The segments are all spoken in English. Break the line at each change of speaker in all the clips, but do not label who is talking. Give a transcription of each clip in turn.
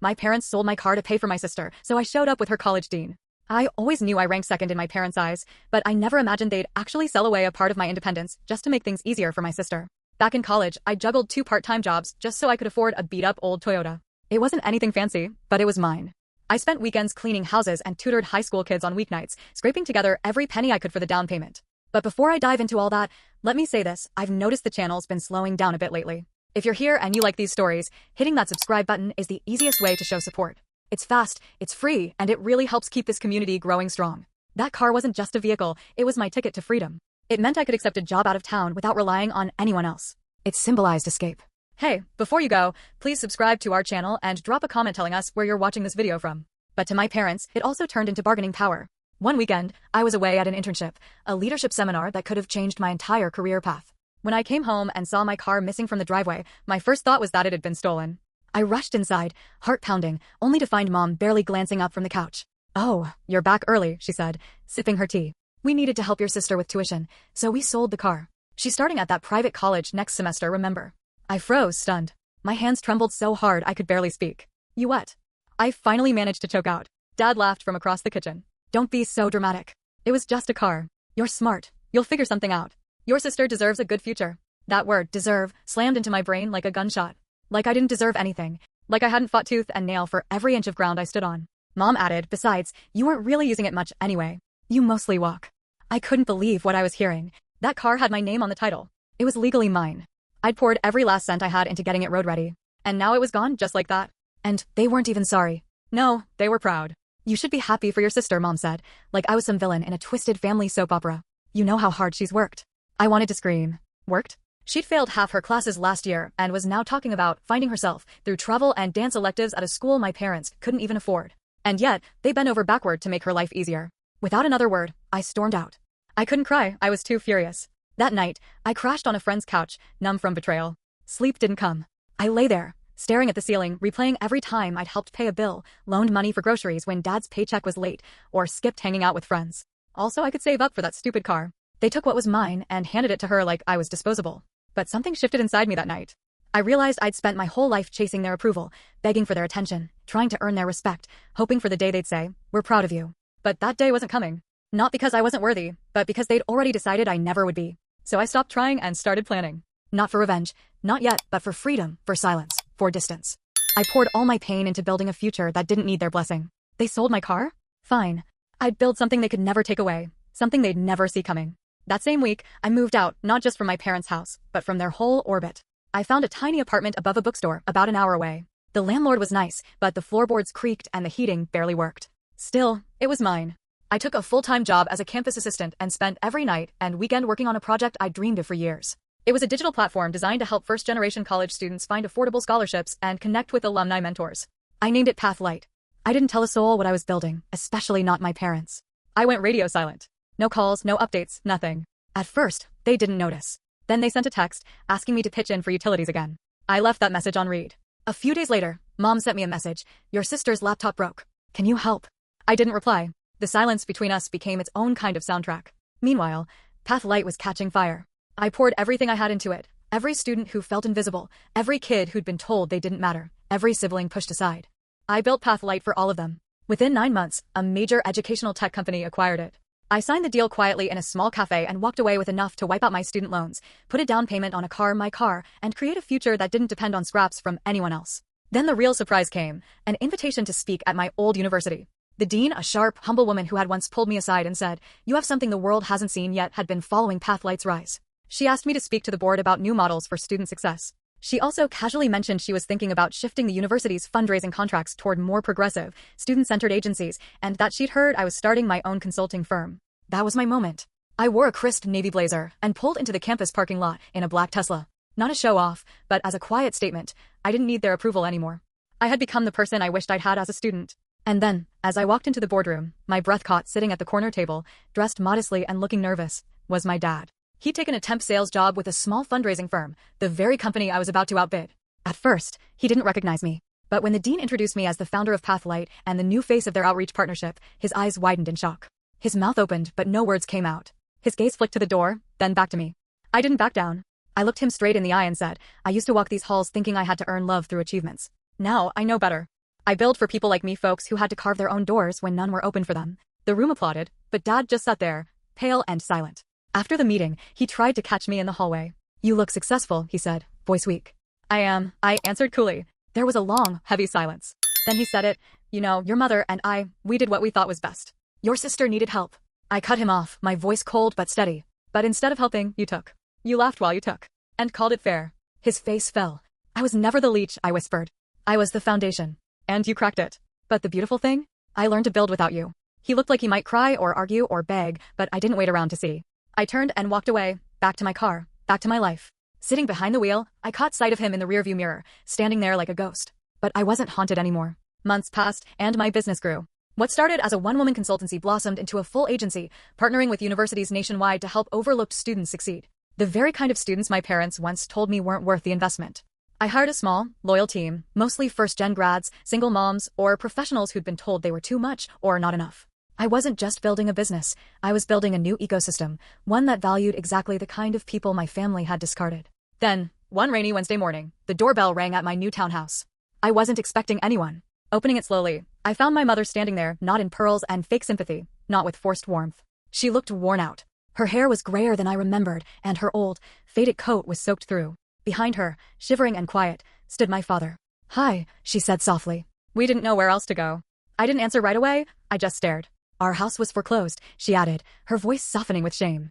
My parents sold my car to pay for my sister, so I showed up with her college dean. I always knew I ranked second in my parents' eyes, but I never imagined they'd actually sell away a part of my independence just to make things easier for my sister. Back in college, I juggled 2 part-time jobs just so I could afford a beat-up old Toyota. It wasn't anything fancy, but it was mine. I spent weekends cleaning houses and tutored high school kids on weeknights, scraping together every penny I could for the down payment. But before I dive into all that, let me say this, I've noticed the channel's been slowing down a bit lately. If you're here and you like these stories, hitting that subscribe button is the easiest way to show support. It's fast, it's free, and it really helps keep this community growing strong. That car wasn't just a vehicle, it was my ticket to freedom. It meant I could accept a job out of town without relying on anyone else. It symbolized escape. Hey, before you go, please subscribe to our channel and drop a comment telling us where you're watching this video from. But to my parents, it also turned into bargaining power. One weekend, I was away at an internship, a leadership seminar that could have changed my entire career path. When I came home and saw my car missing from the driveway, my first thought was that it had been stolen. I rushed inside, heart pounding, only to find Mom barely glancing up from the couch. "Oh, you're back early," she said, sipping her tea. "We needed to help your sister with tuition, so we sold the car. She's starting at that private college next semester, remember?" I froze, stunned. My hands trembled so hard I could barely speak. "You what?" I finally managed to choke out. Dad laughed from across the kitchen. "Don't be so dramatic. It was just a car. You're smart. You'll figure something out. Your sister deserves a good future." That word, deserve, slammed into my brain like a gunshot. Like I didn't deserve anything. Like I hadn't fought tooth and nail for every inch of ground I stood on. Mom added, "Besides, you weren't really using it much anyway. You mostly walk." I couldn't believe what I was hearing. That car had my name on the title. It was legally mine. I'd poured every last cent I had into getting it road ready. And now it was gone just like that. And they weren't even sorry. No, they were proud. "You should be happy for your sister," Mom said, like I was some villain in a twisted family soap opera. "You know how hard she's worked." I wanted to scream. Worked? She'd failed half her classes last year and was now talking about finding herself through travel and dance electives at a school my parents couldn't even afford. And yet, they bent over backward to make her life easier. Without another word, I stormed out. I couldn't cry, I was too furious. That night, I crashed on a friend's couch, numb from betrayal. Sleep didn't come. I lay there, staring at the ceiling, replaying every time I'd helped pay a bill, loaned money for groceries when Dad's paycheck was late, or skipped hanging out with friends. Also, I could save up for that stupid car. They took what was mine and handed it to her like I was disposable. But something shifted inside me that night. I realized I'd spent my whole life chasing their approval, begging for their attention, trying to earn their respect, hoping for the day they'd say, "We're proud of you." But that day wasn't coming. Not because I wasn't worthy, but because they'd already decided I never would be. So I stopped trying and started planning. Not for revenge, not yet, but for freedom, for silence, for distance. I poured all my pain into building a future that didn't need their blessing. They sold my car? Fine. I'd build something they could never take away, something they'd never see coming. That same week, I moved out, not just from my parents' house, but from their whole orbit. I found a tiny apartment above a bookstore, about an hour away. The landlord was nice, but the floorboards creaked and the heating barely worked. Still, it was mine. I took a full-time job as a campus assistant and spent every night and weekend working on a project I dreamed of for years. It was a digital platform designed to help first-generation college students find affordable scholarships and connect with alumni mentors. I named it Pathlight. I didn't tell a soul what I was building, especially not my parents. I went radio silent. No calls, no updates, nothing. At first, they didn't notice. Then they sent a text, asking me to pitch in for utilities again. I left that message on read. A few days later, Mom sent me a message, "Your sister's laptop broke. Can you help?" I didn't reply. The silence between us became its own kind of soundtrack. Meanwhile, Pathlight was catching fire. I poured everything I had into it. Every student who felt invisible, every kid who'd been told they didn't matter, every sibling pushed aside. I built Pathlight for all of them. Within 9 months, a major educational tech company acquired it. I signed the deal quietly in a small cafe and walked away with enough to wipe out my student loans, put a down payment on a car, my car, and create a future that didn't depend on scraps from anyone else. Then the real surprise came, an invitation to speak at my old university. The dean, a sharp, humble woman who had once pulled me aside and said, "You have something the world hasn't seen yet," had been following Pathlight's rise. She asked me to speak to the board about new models for student success. She also casually mentioned she was thinking about shifting the university's fundraising contracts toward more progressive, student-centered agencies, and that she'd heard I was starting my own consulting firm. That was my moment. I wore a crisp navy blazer and pulled into the campus parking lot in a black Tesla. Not a show-off, but as a quiet statement, I didn't need their approval anymore. I had become the person I wished I'd had as a student. And then, as I walked into the boardroom, my breath caught sitting at the corner table, dressed modestly and looking nervous, was my dad. He'd taken a temp sales job with a small fundraising firm, the very company I was about to outbid. At first, he didn't recognize me. But when the dean introduced me as the founder of Pathlight and the new face of their outreach partnership, his eyes widened in shock. His mouth opened, but no words came out. His gaze flicked to the door, then back to me. I didn't back down. I looked him straight in the eye and said, "I used to walk these halls thinking I had to earn love through achievements. Now, I know better. I build for people like me, folks who had to carve their own doors when none were open for them. The room applauded, but Dad just sat there, pale and silent. After the meeting, he tried to catch me in the hallway. "You look successful," he said, voice weak. "I am," I answered coolly. There was a long, heavy silence. Then he said it. "You know, your mother and we did what we thought was best. Your sister needed help." I cut him off, my voice cold but steady. "But instead of helping, you took. You laughed while you took. And called it fair." His face fell. "I was never the leech," I whispered. "I was the foundation. And you cracked it. But the beautiful thing? I learned to build without you." He looked like he might cry or argue or beg, but I didn't wait around to see. I turned and walked away, back to my car, back to my life. Sitting behind the wheel, I caught sight of him in the rearview mirror, standing there like a ghost. But I wasn't haunted anymore. Months passed, and my business grew. What started as a one-woman consultancy blossomed into a full agency, partnering with universities nationwide to help overlooked students succeed. The very kind of students my parents once told me weren't worth the investment. I hired a small, loyal team, mostly first-gen grads, single moms, or professionals who'd been told they were too much or not enough. I wasn't just building a business, I was building a new ecosystem, one that valued exactly the kind of people my family had discarded. Then, one rainy Wednesday morning, the doorbell rang at my new townhouse. I wasn't expecting anyone. Opening it slowly, I found my mother standing there, not in pearls and fake sympathy, not with forced warmth. She looked worn out. Her hair was grayer than I remembered, and her old, faded coat was soaked through. Behind her, shivering and quiet, stood my father. "Hi," she said softly. We didn't know where else to go. I didn't answer right away, I just stared. "Our house was foreclosed," she added, her voice softening with shame.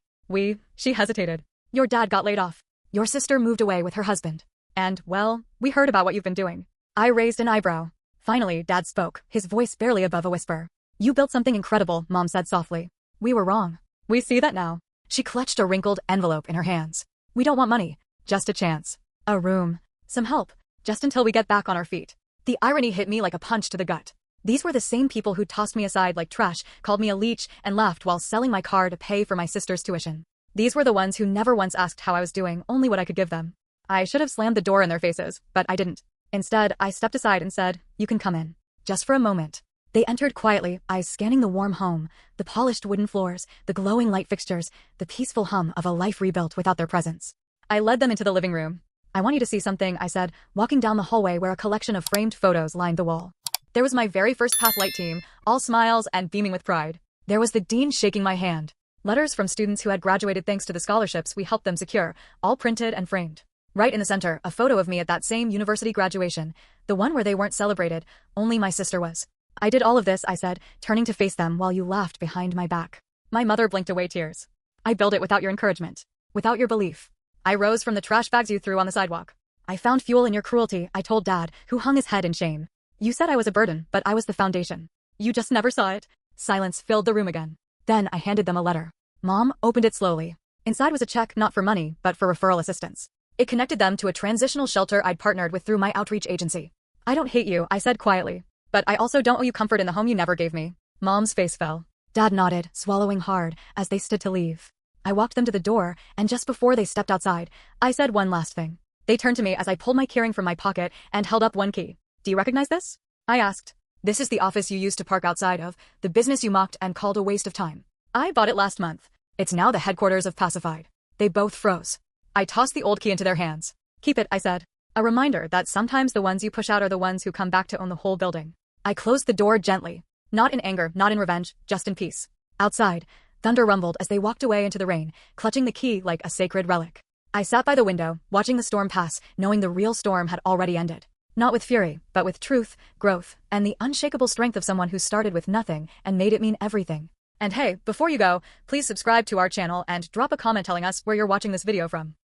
She hesitated. "Your dad got laid off. Your sister moved away with her husband. And, well, we heard about what you've been doing." I raised an eyebrow. Finally, Dad spoke, his voice barely above a whisper. "You built something incredible," Mom said softly. "We were wrong. We see that now." She clutched a wrinkled envelope in her hands. "We don't want money. Just a chance. A room. Some help. Just until we get back on our feet." The irony hit me like a punch to the gut. These were the same people who tossed me aside like trash, called me a leech, and laughed while selling my car to pay for my sister's tuition. These were the ones who never once asked how I was doing, only what I could give them. I should have slammed the door in their faces, but I didn't. Instead, I stepped aside and said, "You can come in. Just for a moment." They entered quietly, eyes scanning the warm home, the polished wooden floors, the glowing light fixtures, the peaceful hum of a life rebuilt without their presence. I led them into the living room. "I want you to see something," I said, walking down the hallway where a collection of framed photos lined the wall. There was my very first Pathlight team, all smiles and beaming with pride. There was the dean shaking my hand. Letters from students who had graduated thanks to the scholarships we helped them secure, all printed and framed. Right in the center, a photo of me at that same university graduation, the one where they weren't celebrated, only my sister was. "I did all of this," I said, turning to face them while you laughed behind my back. My mother blinked away tears. "I built it without your encouragement. Without your belief." I rose from the trash bags you threw on the sidewalk. "I found fuel in your cruelty," I told Dad, who hung his head in shame. "You said I was a burden, but I was the foundation. You just never saw it." Silence filled the room again. Then I handed them a letter. Mom opened it slowly. Inside was a check not for money, but for referral assistance. It connected them to a transitional shelter I'd partnered with through my outreach agency. "I don't hate you," I said quietly. "But I also don't owe you comfort in the home you never gave me." Mom's face fell. Dad nodded, swallowing hard, as they stood to leave. I walked them to the door, and just before they stepped outside, I said one last thing. They turned to me as I pulled my keyring from my pocket and held up one key. "Do you recognize this?" I asked. "This is the office you used to park outside of, the business you mocked and called a waste of time. I bought it last month. It's now the headquarters of Pacified." They both froze. I tossed the old key into their hands. "Keep it," I said. A reminder that sometimes the ones you push out are the ones who come back to own the whole building. I closed the door gently. Not in anger, not in revenge, just in peace. Outside, thunder rumbled as they walked away into the rain, clutching the key like a sacred relic. I sat by the window, watching the storm pass, knowing the real storm had already ended. Not with fury, but with truth, growth, and the unshakable strength of someone who started with nothing and made it mean everything. And hey, before you go, please subscribe to our channel and drop a comment telling us where you're watching this video from.